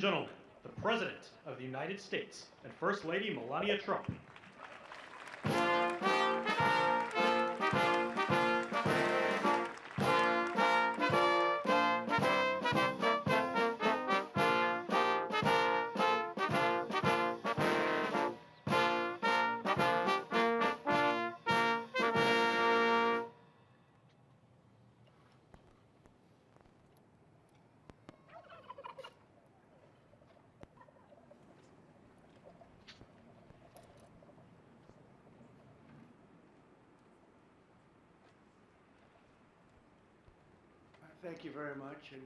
gentlemen, the President of the United States and First Lady Melania Trump. Thank you very much, and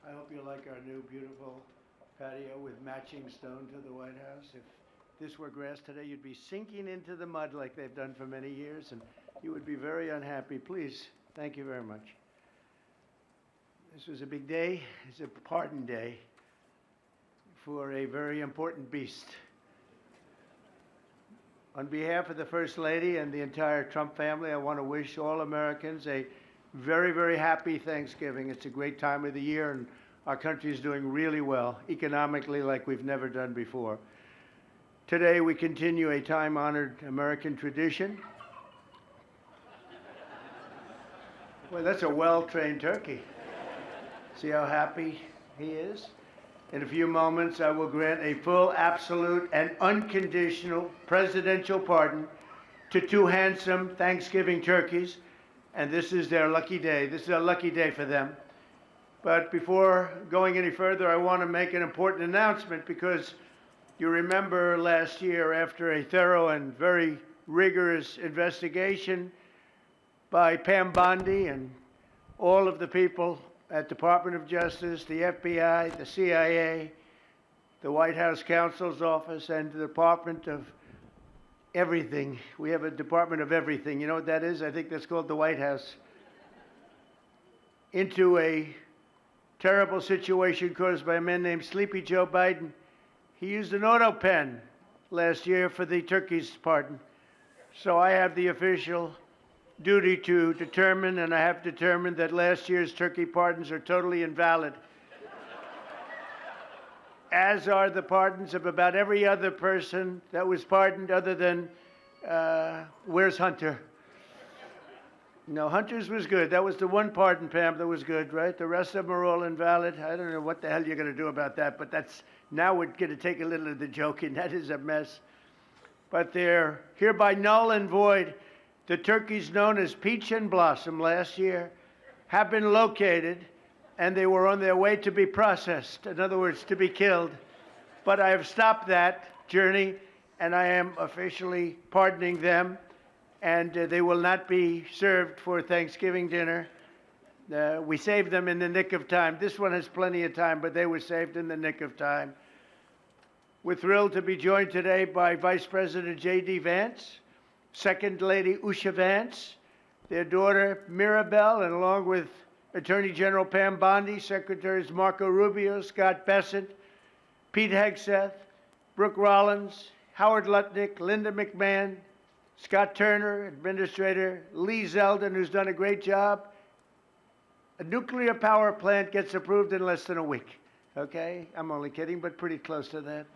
I hope you like our new beautiful patio with matching stone to the White House. If this were grass today, you'd be sinking into the mud like they've done for many years, and you would be very unhappy. Please, thank you very much. This was a big day. It's a pardon day for a very important beast. On behalf of the First Lady and the entire Trump family, I want to wish all Americans a very, very happy Thanksgiving. It's a great time of the year, and our country is doing really well economically like we've never done before. Today, we continue a time-honored American tradition. Well, that's a well-trained turkey. See how happy he is? In a few moments, I will grant a full, absolute, and unconditional presidential pardon to two handsome Thanksgiving turkeys, and this is their lucky day. This is a lucky day for them. But before going any further, I want to make an important announcement, because you remember last year, after a thorough and very rigorous investigation by Pam Bondi and all of the people at Department of Justice, the FBI, the CIA, the White House Counsel's Office, and the Department of Everything. We have a Department of Everything. You know what that is? I think that's called the White House. Into a terrible situation caused by a man named Sleepy Joe Biden. He used an auto pen last year for the turkey's pardon. So I have the official duty to determine, and I have determined, that last year's turkey pardons are totally invalid, as are the pardons of about every other person that was pardoned other than, where's Hunter? No, Hunter's was good. That was the one pardon, Pam, that was good, right? The rest of them are all invalid. I don't know what the hell you're going to do about that, but that's, now we're going to take a little of the joking. That is a mess. But they're hereby null and void. The turkeys known as Peach and Blossom last year have been located, and they were on their way to be processed, in other words, to be killed. But I have stopped that journey, and I am officially pardoning them, and they will not be served for Thanksgiving dinner. We saved them in the nick of time. This one has plenty of time, but they were saved in the nick of time. We're thrilled to be joined today by Vice President J.D. Vance, Second Lady Usha Vance, their daughter Mirabelle, and along with Attorney General Pam Bondi, Secretaries Marco Rubio, Scott Bessent, Pete Hegseth, Brooke Rollins, Howard Lutnick, Linda McMahon, Scott Turner, Administrator Lee Zeldin, who's done a great job. A nuclear power plant gets approved in less than a week, okay? I'm only kidding, but pretty close to that.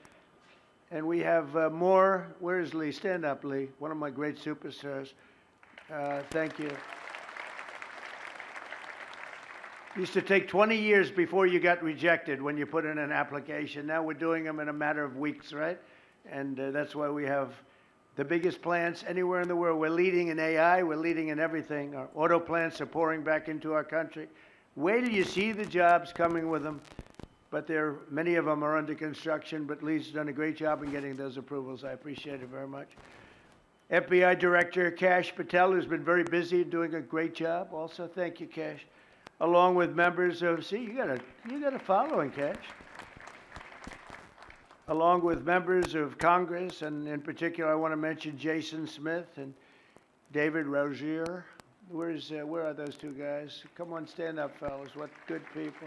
And we have more. Where is Lee? Stand up, Lee. One of my great superstars. Thank you. It used to take 20 years before you got rejected when you put in an application. Now we're doing them in a matter of weeks, right? And that's why we have the biggest plants anywhere in the world. We're leading in AI. We're leading in everything. Our auto plants are pouring back into our country. Wait till you see the jobs coming with them. But many of them are under construction, but Lee's done a great job in getting those approvals. I appreciate it very much. FBI Director Kash Patel, who's been very busy and doing a great job. Also, thank you, Kash. Along with members of, see, you got a following, Kash. Along with members of Congress, and in particular, I want to mention Jason Smith and David Rozier. Where are those two guys? Come on, stand up, fellas. What good people.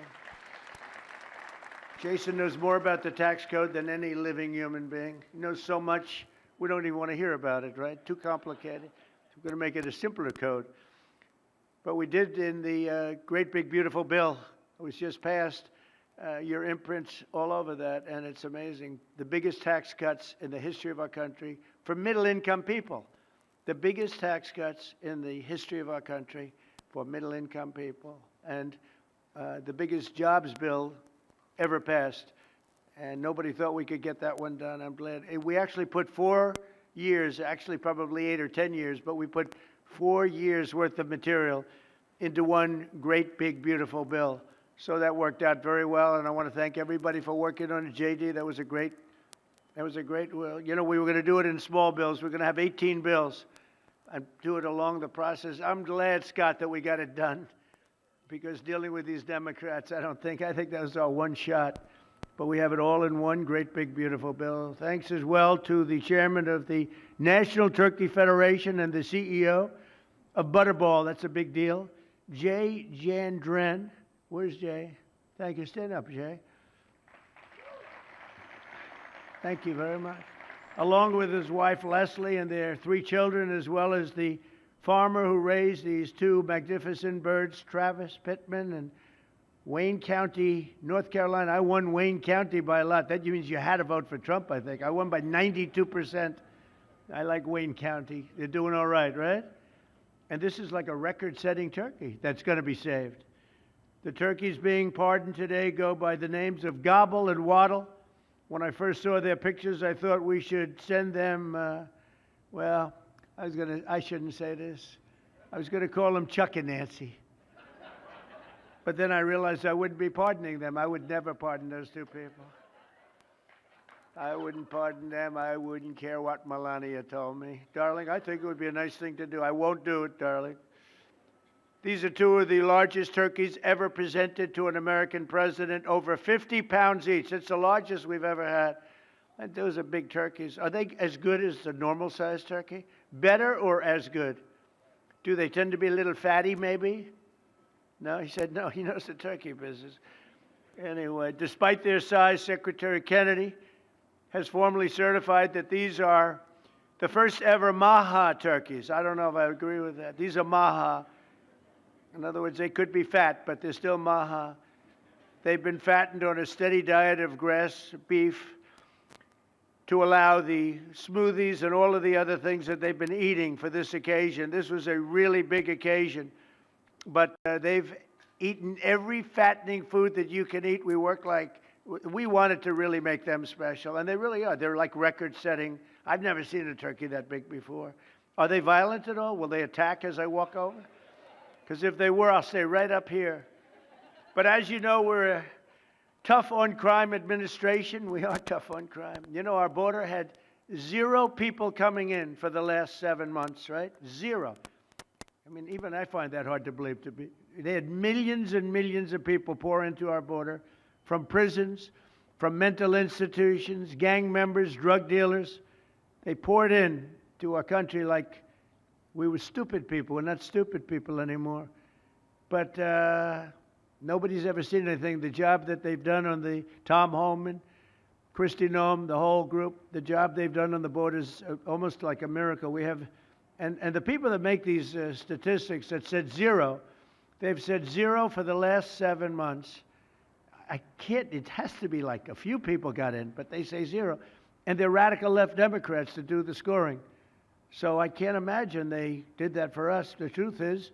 Jason knows more about the tax code than any living human being. He knows so much, we don't even want to hear about it, right? Too complicated. We're going to make it a simpler code. But we did in the great big beautiful bill that was just passed, your imprints all over that, and it's amazing. The biggest tax cuts in the history of our country for middle-income people. The biggest tax cuts in the history of our country for middle-income people, and the biggest jobs bill ever passed. And nobody thought we could get that one done. I'm glad. We actually put 4 years, actually probably 8 or 10 years, but we put 4 years worth of material into one great, big, beautiful bill. So that worked out very well, and I want to thank everybody for working on it. JD, that was a great, well, you know, we were going to do it in small bills. We're going to have 18 bills and do it along the process. I'm glad, Scott, that we got it done, because dealing with these Democrats, I think that was our one shot. But we have it all in one great, big, beautiful bill. Thanks as well to the chairman of the National Turkey Federation and the CEO of Butterball. That's a big deal. Jay Jandren. Where's Jay? Thank you. Stand up, Jay. Thank you very much. Along with his wife, Leslie, and their 3 children, as well as the farmer who raised these 2 magnificent birds, Travis Pittman and Wayne County, North Carolina. I won Wayne County by a lot. That means you had to vote for Trump, I think. I won by 92%. I like Wayne County. They're doing all right, right? And this is like a record-setting turkey that's going to be saved. The turkeys being pardoned today go by the names of Gobble and Waddle. When I first saw their pictures, I thought we should send them, well, I shouldn't say this. I was going to call them Chuck and Nancy. But then I realized I wouldn't be pardoning them. I would never pardon those 2 people. I wouldn't pardon them. I wouldn't care what Melania told me. Darling, I think it would be a nice thing to do. I won't do it, darling. These are 2 of the largest turkeys ever presented to an American president, over 50 pounds each. It's the largest we've ever had. And those are big turkeys. Are they as good as the normal-sized turkey? Better or as good? Do they tend to be a little fatty, maybe? No, he said no. He knows the turkey business. Anyway, despite their size, Secretary Kennedy has formally certified that these are the first ever Maha turkeys. I don't know if I agree with that. These are Maha. In other words, they could be fat, but they're still Maha. They've been fattened on a steady diet of grass, beef, to allow the smoothies and all of the other things that they've been eating for this occasion. This was a really big occasion. But they've eaten every fattening food that you can eat. We wanted to really make them special, and they really are. They're like record-setting. I've never seen a turkey that big before. Are they violent at all? Will they attack as I walk over? Because if they were, I'll stay right up here. But as you know, we're a tough-on-crime administration. We are tough on crime. You know, our border had 0 people coming in for the last 7 months, right? 0. I mean, even I find that hard to believe to be. They had millions and millions of people pour into our border from prisons, from mental institutions, gang members, drug dealers. They poured in to our country like we were stupid people. We're not stupid people anymore. But nobody's ever seen anything. The job that they've done on the Tom Homan, Kristi Noem, the whole group, the job they've done on the border is almost like a miracle. We have. And the people that make these statistics that said 0, they've said 0 for the last 7 months. It has to be like a few people got in, but they say 0. And they're radical left Democrats to do the scoring. So I can't imagine they did that for us. The truth is,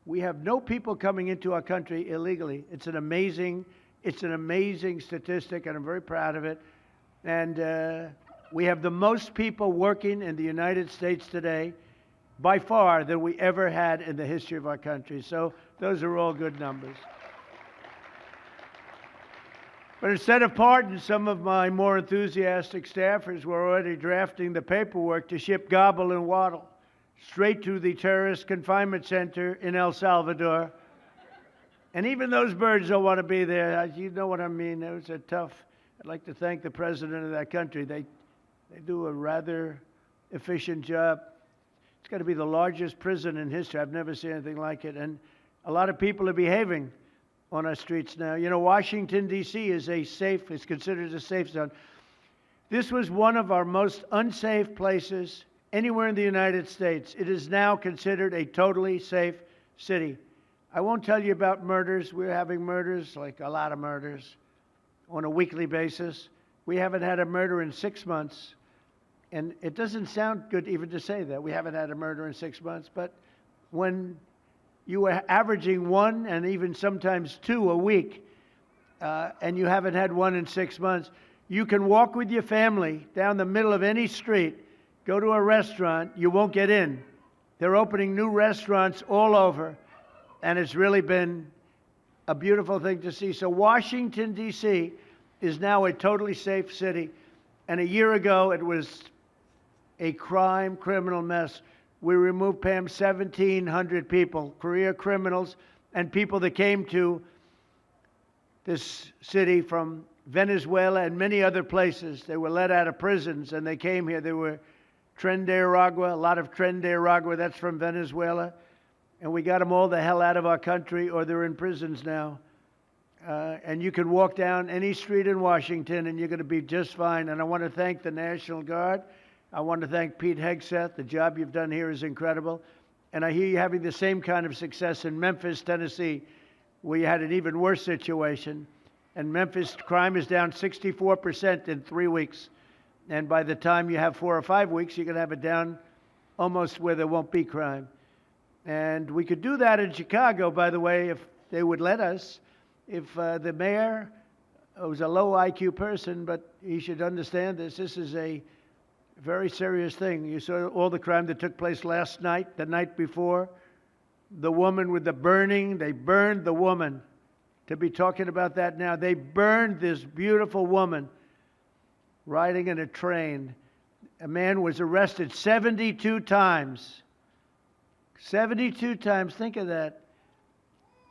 we have no people coming into our country illegally. It's an amazing statistic, and I'm very proud of it. And we have the most people working in the United States today, by far, than we ever had in the history of our country. So those are all good numbers. But instead of pardons, some of my more enthusiastic staffers were already drafting the paperwork to ship Gobble and Waddle straight to the terrorist confinement center in El Salvador. And even those birds don't want to be there. You know what I mean? It was a tough. I'd like to thank the president of that country. They do a rather efficient job. It's got to be the largest prison in history. I've never seen anything like it. And a lot of people are behaving on our streets now. You know, Washington, D.C. is considered a safe zone. This was one of our most unsafe places anywhere in the United States. It is now considered a totally safe city. I won't tell you about murders. We're having murders, like a lot of murders. on a weekly basis. We haven't had a murder in 6 months. And it doesn't sound good even to say that. We haven't had a murder in 6 months. But when you are averaging one and even sometimes two a week, and you haven't had one in 6 months, you can walk with your family down the middle of any street, go to a restaurant, you won't get in. They're opening new restaurants all over, and it's really been a beautiful thing to see. So Washington, D.C. is now a totally safe city, and a year ago it was a criminal mess. We removed, Pam, 1,700 people, career criminals, and people that came to this city from Venezuela and many other places. They were let out of prisons, and they came here. They were Tren de Aragua, a lot of Tren de Aragua, that's from Venezuela. And we got them all the hell out of our country, or they're in prisons now. And you can walk down any street in Washington, and you're going to be just fine. And I want to thank the National Guard. I want to thank Pete Hegseth. The job you've done here is incredible. And I hear you having the same kind of success in Memphis, Tennessee, where you had an even worse situation. And Memphis crime is down 64% in 3 weeks. And by the time you have 4 or 5 weeks, you're going to have it down almost where there won't be crime. And we could do that in Chicago, by the way, if they would let us. If the mayor was a low IQ person, but he should understand this. This is a very serious thing. You saw all the crime that took place last night, the night before. The woman with the burning, they burned the woman. To be talking about that now, they burned this beautiful woman riding in a train. A man was arrested 72 times. 72 times, think of that.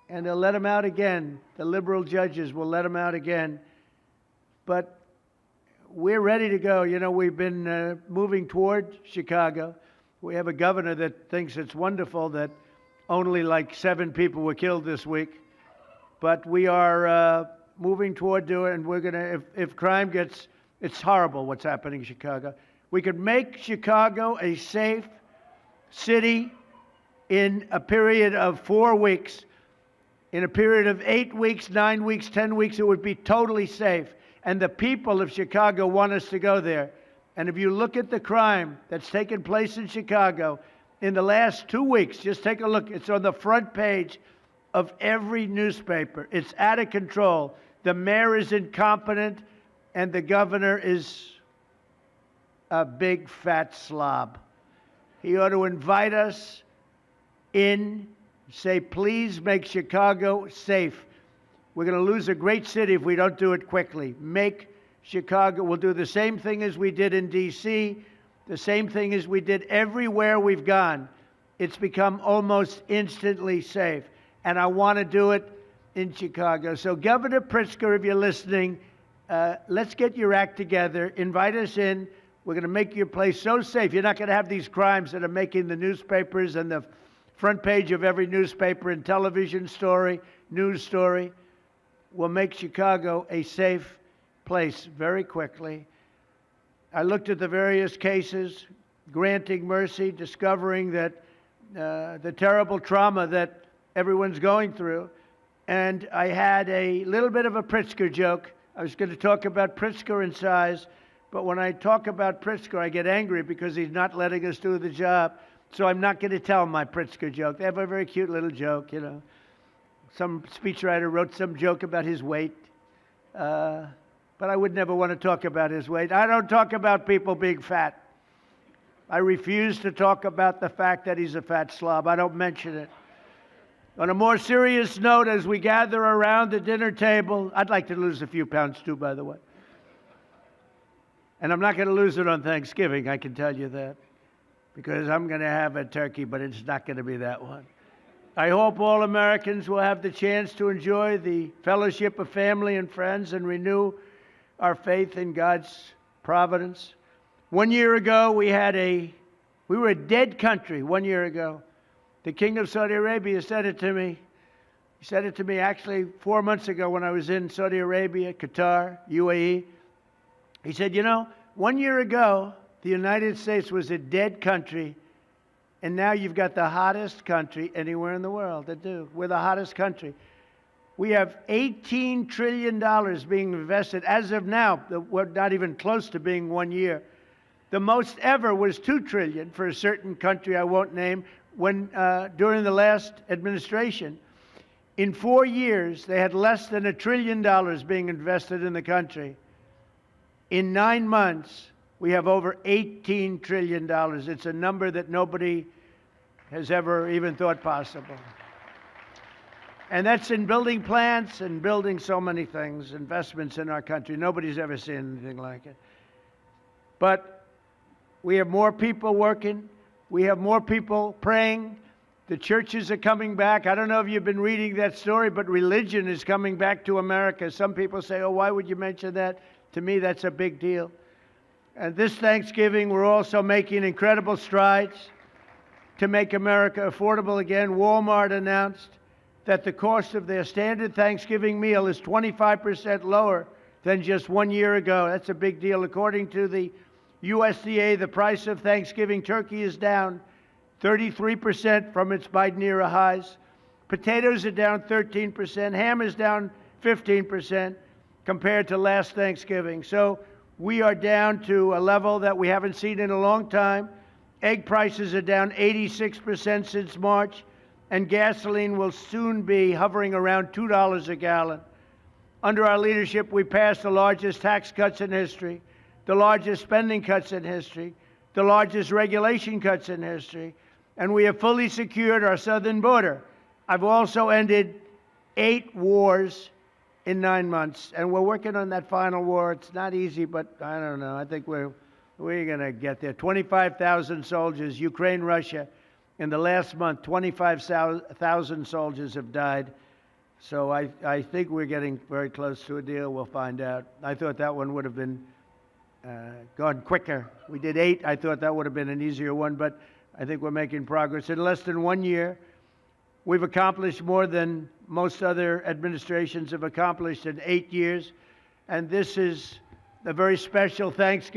And they'll let him out again. The liberal judges will let him out again. But we're ready to go. You know, we've been moving toward Chicago. We have a governor that thinks it's wonderful that only like 7 people were killed this week. But we are moving toward doing it, and we're going to, if crime gets, it's horrible what's happening in Chicago. We could make Chicago a safe city in a period of 4 weeks. In a period of 8 weeks, 9 weeks, 10 weeks, it would be totally safe. And the people of Chicago want us to go there. And if you look at the crime that's taken place in Chicago in the last 2 weeks, just take a look. It's on the front page of every newspaper. It's out of control. The mayor is incompetent, and the governor is a big fat slob. He ought to invite us in, say, please make Chicago safe. We're going to lose a great city if we don't do it quickly. Make Chicago, we'll do the same thing as we did in D.C., the same thing as we did everywhere we've gone. It's become almost instantly safe. And I want to do it in Chicago. So Governor Pritzker, if you're listening, let's get your act together. Invite us in. We're going to make your place so safe. You're not going to have these crimes that are making the newspapers and the front page of every newspaper and television story, news story. We'll make Chicago a safe place very quickly. I looked at the various cases, granting mercy, discovering that the terrible trauma that everyone's going through. And I had a little bit of a Pritzker joke. I was going to talk about Pritzker in size, but when I talk about Pritzker, I get angry because he's not letting us do the job. So I'm not going to tell my Pritzker joke. They have a very cute little joke, you know. Some speechwriter wrote some joke about his weight. But I would never want to talk about his weight. I don't talk about people being fat. I refuse to talk about the fact that he's a fat slob. I don't mention it. On a more serious note, as we gather around the dinner table, I'd like to lose a few pounds too, by the way. And I'm not going to lose it on Thanksgiving, I can tell you that. Because I'm going to have a turkey, but it's not going to be that one. I hope all Americans will have the chance to enjoy the fellowship of family and friends and renew our faith in God's providence. 1 year ago, we were a dead country 1 year ago. The King of Saudi Arabia said it to me. He said it to me actually 4 months ago when I was in Saudi Arabia, Qatar, UAE. He said, you know, 1 year ago, the United States was a dead country, and now you've got the hottest country anywhere in the world. We're the hottest country. We have $18 trillion being invested. As of now, we're not even close to being 1 year. The most ever was $2 trillion for a certain country I won't name when, during the last administration. In 4 years, they had less than $1 trillion being invested in the country. In 9 months, we have over $18 trillion. It's a number that nobody has ever even thought possible. And that's in building plants and building so many things, investments in our country. Nobody's ever seen anything like it. But we have more people working. We have more people praying. The churches are coming back. I don't know if you've been reading that story, but religion is coming back to America. Some people say, oh, why would you mention that? To me, that's a big deal. And this Thanksgiving, we're also making incredible strides to make America affordable again. Walmart announced that the cost of their standard Thanksgiving meal is 25% lower than just 1 year ago. That's a big deal. According to the USDA, the price of Thanksgiving turkey is down 33% from its Biden-era highs. Potatoes are down 13%. Ham is down 15% compared to last Thanksgiving. So we are down to a level that we haven't seen in a long time. Egg prices are down 86% since March, and gasoline will soon be hovering around $2 a gallon. Under our leadership, we passed the largest tax cuts in history, the largest spending cuts in history, the largest regulation cuts in history, and we have fully secured our southern border. I've also ended 8 wars in 9 months, and we're working on that final war. It's not easy, but I don't know. I think we're going to get there. 25,000 soldiers, Ukraine, Russia. In the last month, 25,000 soldiers have died. So I think we're getting very close to a deal. We'll find out. I thought that one would have been gone quicker. We did 8. I thought that would have been an easier one, but I think we're making progress. In less than 1 year, we've accomplished more than most other administrations have accomplished in 8 years. And this is a very special Thanksgiving.